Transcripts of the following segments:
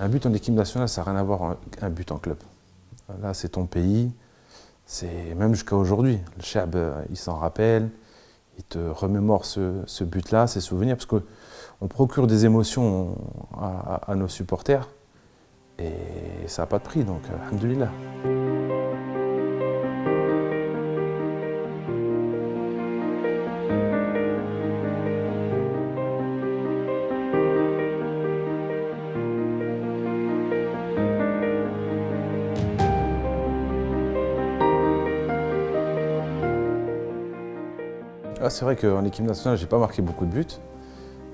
Un but en équipe nationale, ça n'a rien à voir avec un but en club. Là, c'est ton pays, c'est même jusqu'à aujourd'hui. Le Chab, il s'en rappelle, il te remémore ce but-là, ces souvenirs, parce qu'on procure des émotions à nos supporters et ça n'a pas de prix, donc alhamdoulilah. Ah, c'est vrai qu'en équipe nationale, je n'ai pas marqué beaucoup de buts,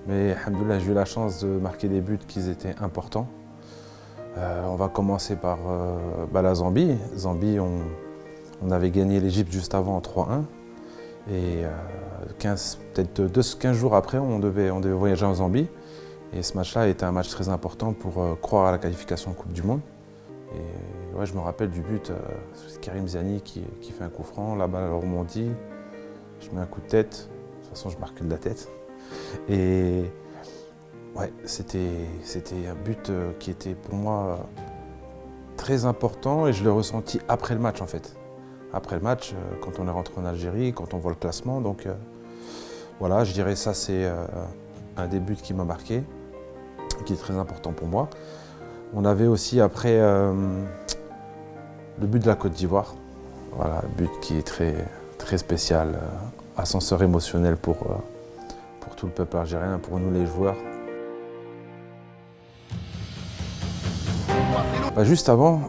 mais alhamdoulilah, j'ai eu la chance de marquer des buts qui étaient importants. On va commencer par la Zambie. Zambie, on avait gagné l'Égypte juste avant en 3-1. Et peut-être 15 jours après, on devait voyager en Zambie. Et ce match-là était un match très important pour croire à la qualification en Coupe du Monde. Et ouais, je me rappelle du but, c'est Karim Ziani qui fait un coup franc, la balle rebondit. Je mets un coup de tête, de toute façon je marque de la tête. Et ouais, c'était un but qui était pour moi très important et je l'ai ressenti après le match en fait. Après le match, quand on est rentré en Algérie, quand on voit le classement. Donc voilà, je dirais ça c'est un des buts qui m'a marqué, qui est très important pour moi. On avait aussi après le but de la Côte d'Ivoire. Voilà, un but qui est très spécial, ascenseur émotionnel pour tout le peuple algérien, pour nous les joueurs. Juste avant,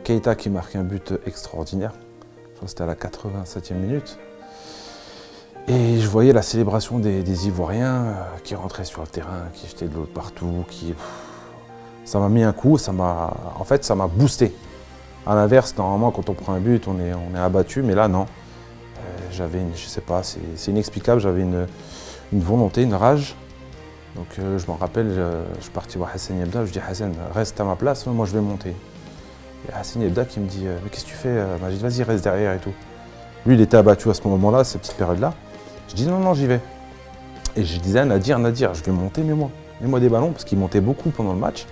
Keita qui marque un but extraordinaire. Je crois que c'était à la 87e minute. Et je voyais la célébration des Ivoiriens qui rentraient sur le terrain, qui jetaient de l'eau partout. Ça m'a mis un coup, en fait ça m'a boosté. À l'inverse, normalement quand on prend un but, on est abattu, mais là non. J'avais je sais pas, c'est inexplicable, j'avais une volonté, une rage. Donc je m'en rappelle, je suis parti voir Hassan Yebda, je dis Hassan, reste à ma place, moi je vais monter. Et Hassan Yebda qui me dit mais qu'est-ce que tu fais? Je dis vas-y, reste derrière et tout. Lui il était abattu à ce moment-là, cette petite période-là. Je dis non, j'y vais. Et je disais à Nadir, je vais monter, mets-moi des ballons, parce qu'il montait beaucoup pendant le match.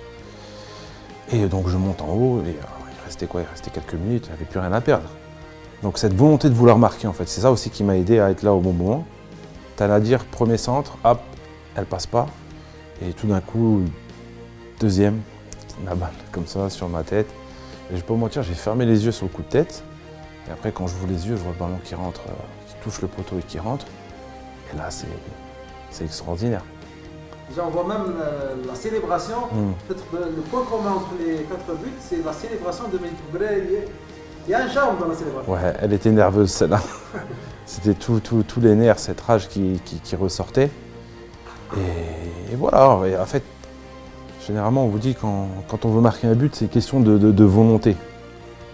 Et donc je monte en haut, et il restait quoi? Il restait quelques minutes, il n'y avait plus rien à perdre. Donc cette volonté de vouloir marquer en fait, c'est ça aussi qui m'a aidé à être là au bon moment. T'as Nadir, premier centre, hop, elle passe pas. Et tout d'un coup, deuxième, la balle comme ça sur ma tête. Et je vais pas vous mentir, j'ai fermé les yeux sur le coup de tête. Et après quand je ouvre les yeux, je vois le ballon qui rentre, qui touche le poteau et qui rentre. Et là c'est extraordinaire. Déjà, on voit même la célébration. Peut-être le point commun entre les 4 buts, c'est la célébration de Malik Bray. Il y a un charme dans la célébration. Ouais, elle était nerveuse celle-là. C'était tous les nerfs, cette rage qui ressortait. Et voilà, et en fait, généralement on vous dit quand on veut marquer un but, c'est question de volonté.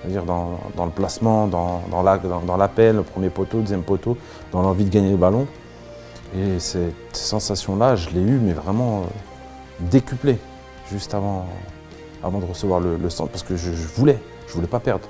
C'est-à-dire dans le placement, dans l'appel, le premier poteau, deuxième poteau, dans l'envie de gagner le ballon. Et cette sensation-là, je l'ai eue, mais vraiment décuplée, juste avant de recevoir le centre, parce que je voulais pas perdre.